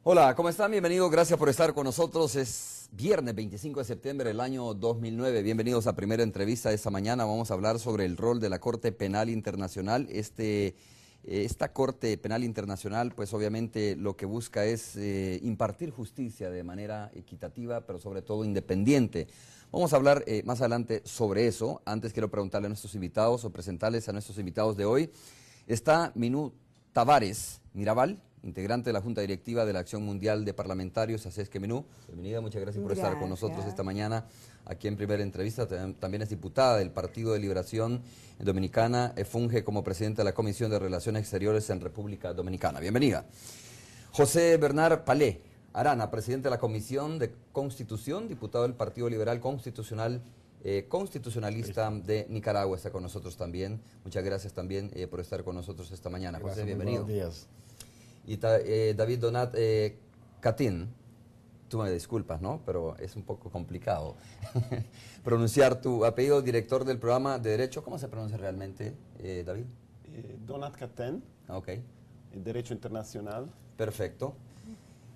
Hola, ¿cómo están? Bienvenidos, gracias por estar con nosotros. Es viernes 25 de septiembre del año 2009. Bienvenidos a Primera Entrevista. Esta mañana vamos a hablar sobre el rol de la Corte Penal Internacional. Esta Corte Penal Internacional, pues obviamente lo que busca es impartir justicia de manera equitativa, pero sobre todo independiente. Vamos a hablar más adelante sobre eso. Antes quiero preguntarle a nuestros invitados o presentarles a nuestros invitados de hoy. Está Minú Tavares Mirabal, integrante de la Junta Directiva de la Acción Mundial de Parlamentarios. Así es que, Minú, bienvenida, muchas gracias por estar con nosotros esta mañana aquí en Primera Entrevista. También es diputada del Partido de Liberación Dominicana, funge como presidenta de la Comisión de Relaciones Exteriores en República Dominicana. Bienvenida. José Bernard Palé Arana, presidente de la Comisión de Constitución, diputado del Partido Liberal Constitucionalista de Nicaragua, está con nosotros también. Muchas gracias también por estar con nosotros esta mañana. José, bienvenido. Buenos días. Y David Donat Catín, tú me disculpas, ¿no? Pero es un poco complicado pronunciar tu apellido, director del programa de Derecho. ¿Cómo se pronuncia realmente, David? Donat Catín, Ok. Derecho Internacional. Perfecto.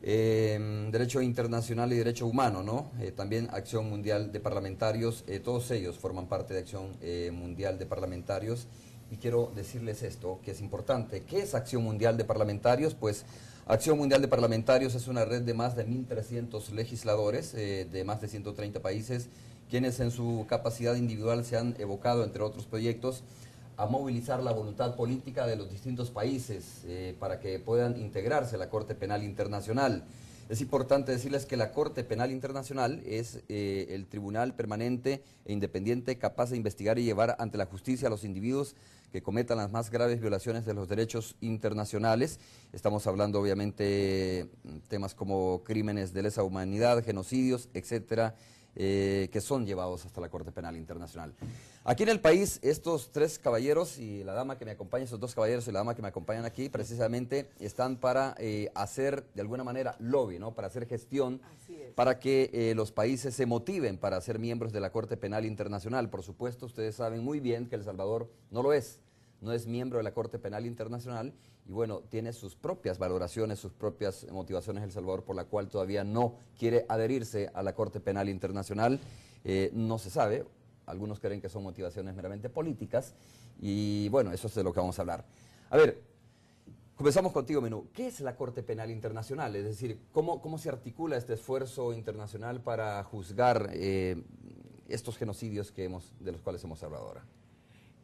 Derecho Internacional y Derecho Humano, ¿no? También Acción Mundial de Parlamentarios, todos ellos forman parte de Acción Mundial de Parlamentarios. Y quiero decirles esto, que es importante. ¿Qué es Acción Mundial de Parlamentarios? Pues Acción Mundial de Parlamentarios es una red de más de 1.300 legisladores de más de 130 países, quienes en su capacidad individual se han evocado, entre otros proyectos, a movilizar la voluntad política de los distintos países para que puedan integrarse a la Corte Penal Internacional. Es importante decirles que la Corte Penal Internacional es el tribunal permanente e independiente capaz de investigar y llevar ante la justicia a los individuos que cometan las más graves violaciones de los derechos internacionales. Estamos hablando obviamente temas como crímenes de lesa humanidad, genocidios, etcétera, que son llevados hasta la Corte Penal Internacional. Aquí en el país, estos tres caballeros y la dama que me acompaña, estos dos caballeros y la dama que me acompañan aquí, precisamente están para hacer de alguna manera lobby, ¿no? Para hacer gestión, para que los países se motiven para ser miembros de la Corte Penal Internacional. Por supuesto, ustedes saben muy bien que El Salvador no lo es. No es miembro de la Corte Penal Internacional y bueno, tiene sus propias valoraciones, sus propias motivaciones El Salvador por la cual todavía no quiere adherirse a la Corte Penal Internacional. No se sabe, algunos creen que son motivaciones meramente políticas y bueno, eso es de lo que vamos a hablar. A ver, comenzamos contigo, Minú. ¿Qué es la Corte Penal Internacional? Es decir, ¿cómo se articula este esfuerzo internacional para juzgar estos genocidios de los cuales hemos hablado ahora?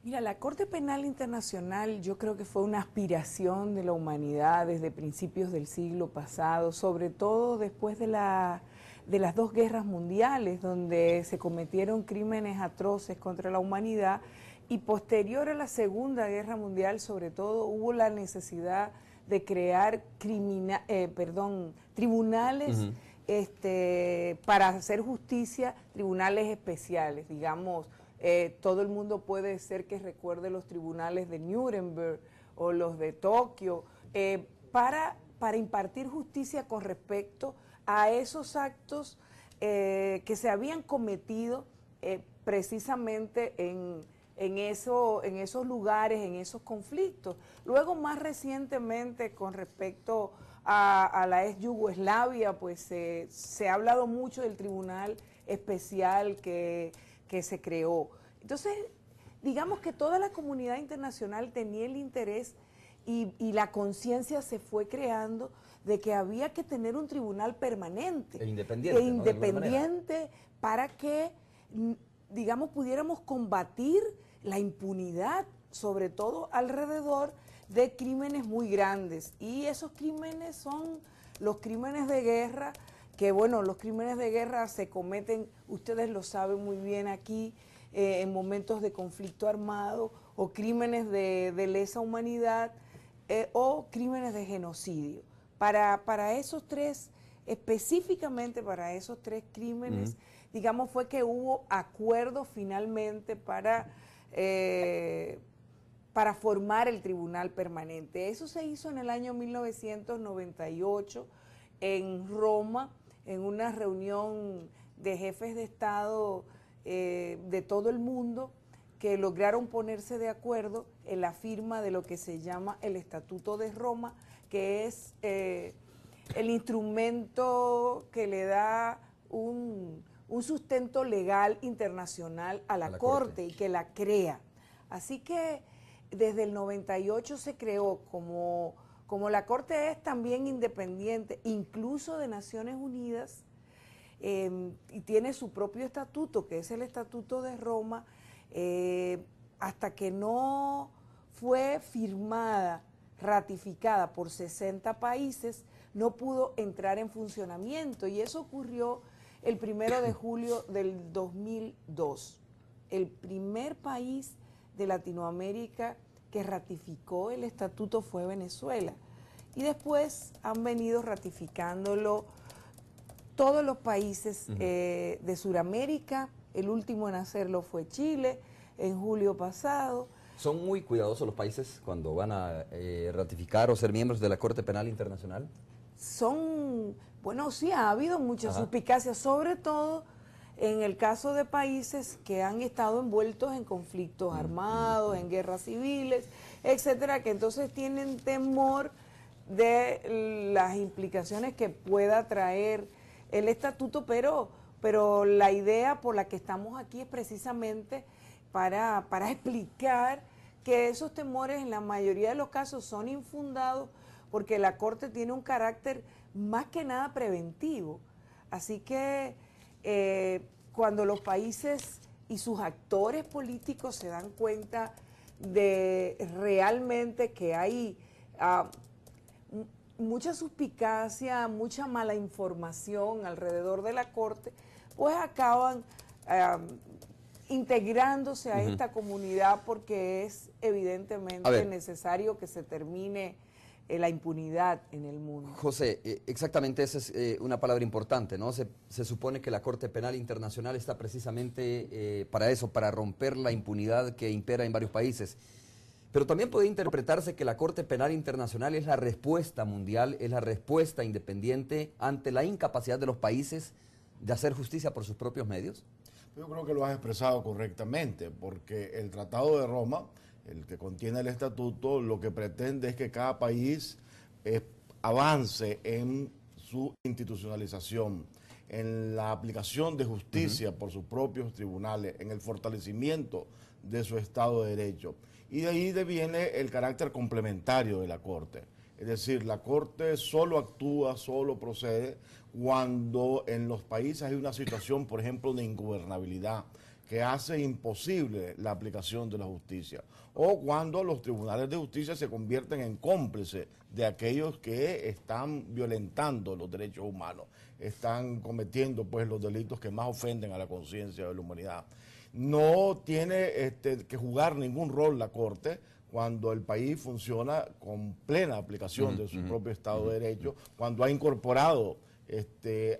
Mira, la Corte Penal Internacional yo creo que fue una aspiración de la humanidad desde principios del siglo pasado, sobre todo después de las dos guerras mundiales, donde se cometieron crímenes atroces contra la humanidad, y posterior a la Segunda Guerra Mundial, sobre todo, hubo la necesidad de crear tribunales para hacer justicia, tribunales especiales, digamos. Todo el mundo puede ser que recuerde los tribunales de Nuremberg o los de Tokio, para impartir justicia con respecto a esos actos que se habían cometido precisamente en esos lugares, en esos conflictos. Luego, más recientemente, con respecto a la ex Yugoslavia, pues se ha hablado mucho del tribunal especial que se creó. Entonces, digamos que toda la comunidad internacional tenía el interés y la conciencia se fue creando de que había que tener un tribunal permanente. Independiente, ¿no? Para que, digamos, pudiéramos combatir la impunidad, sobre todo alrededor de crímenes muy grandes. Y esos crímenes son los crímenes de guerra, que bueno, los crímenes de guerra se cometen, ustedes lo saben muy bien aquí, en momentos de conflicto armado, o crímenes de lesa humanidad, o crímenes de genocidio. Para esos tres, específicamente para esos tres crímenes, digamos, fue que hubo acuerdo finalmente para formar el tribunal permanente. Eso se hizo en el año 1998 en Roma, en una reunión de jefes de Estado de todo el mundo, que lograron ponerse de acuerdo en la firma de lo que se llama el Estatuto de Roma, que es el instrumento que le da un sustento legal internacional a la Corte y que la crea. Así que desde el 98 se creó, como la Corte es también independiente, incluso de Naciones Unidas, y tiene su propio estatuto, que es el Estatuto de Roma, hasta que no fue firmada, ratificada por 60 países, no pudo entrar en funcionamiento, y eso ocurrió el 1 de julio del 2002. El primer país de Latinoamérica que ratificó el estatuto fue Venezuela, y después han venido ratificándolo todos los países de Sudamérica. El último en hacerlo fue Chile, en julio pasado. ¿Son muy cuidadosos los países cuando van a ratificar o ser miembros de la Corte Penal Internacional? Bueno, sí, ha habido mucha suspicacia, sobre todo en el caso de países que han estado envueltos en conflictos armados, en guerras civiles, etcétera, que entonces tienen temor de las implicaciones que pueda traer el estatuto, pero la idea por la que estamos aquí es precisamente para explicar que esos temores en la mayoría de los casos son infundados, porque la Corte tiene un carácter más que nada preventivo. Así que cuando los países y sus actores políticos se dan cuenta de realmente que hay mucha suspicacia, mucha mala información alrededor de la Corte, pues acaban integrándose a esta comunidad, porque es evidentemente necesario que se termine la impunidad en el mundo. José, exactamente esa es una palabra importante, ¿no? Se supone que la Corte Penal Internacional está precisamente para eso, para romper la impunidad que impera en varios países. Pero también puede interpretarse que la Corte Penal Internacional es la respuesta mundial, es la respuesta independiente ante la incapacidad de los países de hacer justicia por sus propios medios. Yo creo que lo has expresado correctamente, porque el Tratado de Roma, el que contiene el estatuto, lo que pretende es que cada país avance en su institucionalización, en la aplicación de justicia por sus propios tribunales, en el fortalecimiento de su Estado de Derecho. Y de ahí deviene el carácter complementario de la Corte. Es decir, la Corte solo actúa, solo procede cuando en los países hay una situación, por ejemplo, de ingobernabilidad, que hace imposible la aplicación de la justicia, o cuando los tribunales de justicia se convierten en cómplices de aquellos que están violentando los derechos humanos, están cometiendo pues los delitos que más ofenden a la conciencia de la humanidad. No tiene que jugar ningún rol la Corte cuando el país funciona con plena aplicación de su propio Estado de Derecho, cuando ha incorporado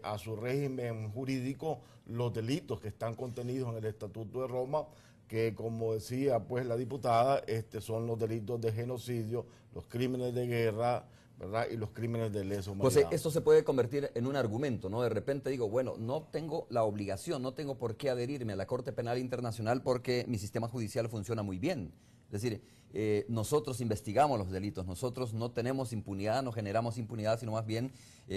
a su régimen jurídico los delitos que están contenidos en el Estatuto de Roma, que, como decía pues la diputada, son los delitos de genocidio, los crímenes de guerra, ¿verdad? Y los crímenes de lesa humanidad. José, esto se puede convertir en un argumento, ¿no? De repente digo, bueno, no tengo la obligación, no tengo por qué adherirme a la Corte Penal Internacional porque mi sistema judicial funciona muy bien. Es decir, nosotros investigamos los delitos, nosotros no tenemos impunidad, no generamos impunidad, sino más bien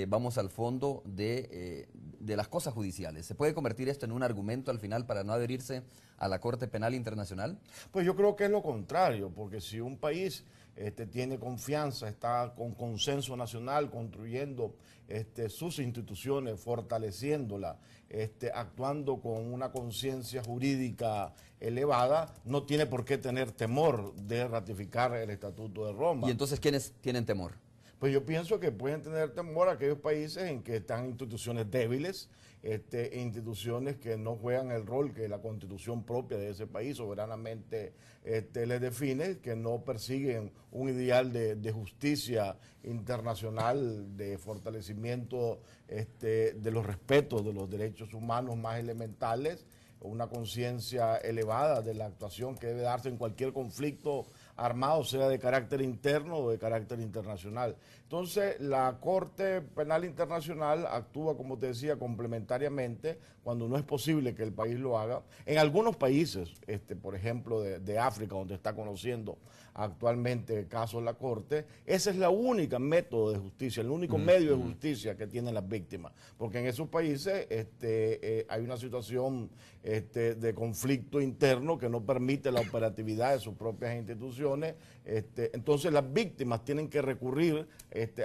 vamos al fondo de las cosas judiciales. ¿Se puede convertir esto en un argumento al final para no adherirse a la Corte Penal Internacional? Pues yo creo que es lo contrario, porque si un país tiene confianza, está con consenso nacional, construyendo sus instituciones, fortaleciéndolas, actuando con una conciencia jurídica elevada, no tiene por qué tener temor de ratificar el Estatuto de Roma. ¿Y entonces quiénes tienen temor? Pues yo pienso que pueden tener temor aquellos países en que están instituciones débiles, instituciones que no juegan el rol que la constitución propia de ese país soberanamente les define, que no persiguen un ideal de justicia internacional, de fortalecimiento de los respetos de los derechos humanos más elementales, una conciencia elevada de la actuación que debe darse en cualquier conflicto armado, sea de carácter interno o de carácter internacional. Entonces, la Corte Penal Internacional actúa, como te decía, complementariamente cuando no es posible que el país lo haga. En algunos países, por ejemplo, de África, donde está conociendo actualmente casos la Corte, ese es la única método de justicia, el único medio de justicia que tienen las víctimas, porque en esos países hay una situación de conflicto interno que no permite la operatividad de sus propias instituciones. Entonces las víctimas tienen que recurrir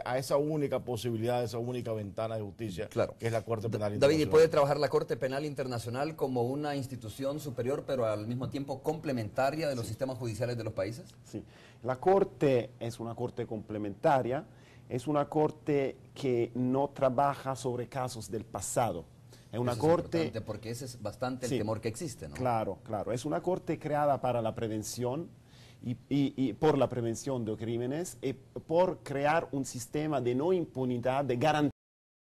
a esa única posibilidad, a esa única ventana de justicia, Claro. que es la Corte Penal David, Internacional. ¿y puede trabajar la Corte Penal Internacional como una institución superior, pero al mismo tiempo complementaria de los sistemas judiciales de los países? Sí. La Corte es una Corte complementaria, es una Corte que no trabaja sobre casos del pasado. Es una Eso Corte... importante, porque ese es bastante el Sí. temor que existe, ¿no? Claro, claro. Es una Corte creada para la prevención y por la prevención de crímenes y por crear un sistema de no impunidad, de garantía